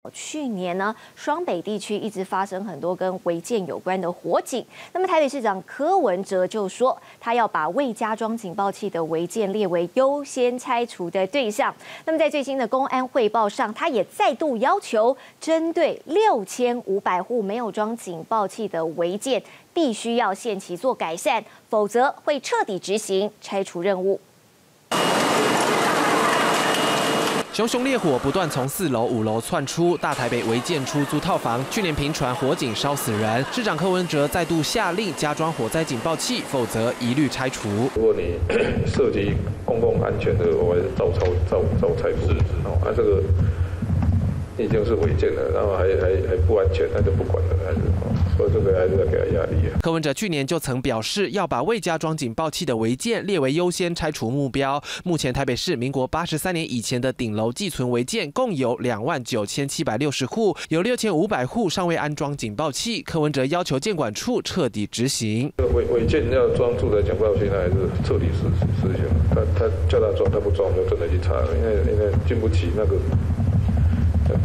去年呢，双北地区一直发生很多跟违建有关的火警。那么台北市长柯文哲就说，他要把未加装警报器的违建列为优先拆除的对象。那么在最新的公安汇报上，他也再度要求，针对6500户没有装警报器的违建，必须要限期做改善，否则会彻底执行拆除任务。 熊熊烈火不断从4楼、5楼窜出，大台北违建出租套房，去年频传火警烧死人。市长柯文哲再度下令加装火灾警报器，否则一律拆除。如果你涉及公共安全的，我还是照拆除。哦，这个已经是违建了，然后还不安全，那就不管了，还是所以这个还是要给他压力啊。柯文哲去年就曾表示，要把未加装警报器的违建列为优先拆除目标。目前台北市民国83年以前的顶楼寄存违建共有29760户，有6500户尚未安装警报器。柯文哲要求建管处彻底执行。违建要装住的警报器，那还是彻底实行。他叫他装，他不装，我们就真的去查了，因为经不起那个。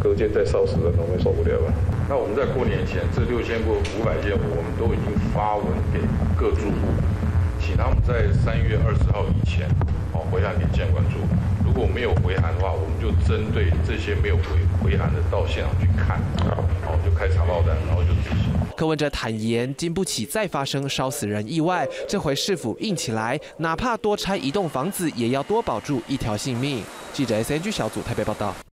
隔间再烧死人，我们受不了了。那我们在过年前，这6500间我们都已经发文给各住户，请他们在3月20号以前，回函给建管处。如果没有回函的话，我们就针对这些没有回函的到现场去看，就开查报单，然后就执行。柯文哲坦言，经不起再发生烧死人意外，这回市府硬起来，哪怕多拆一栋房子，也要多保住一条性命。记者SNG 小组台北报道。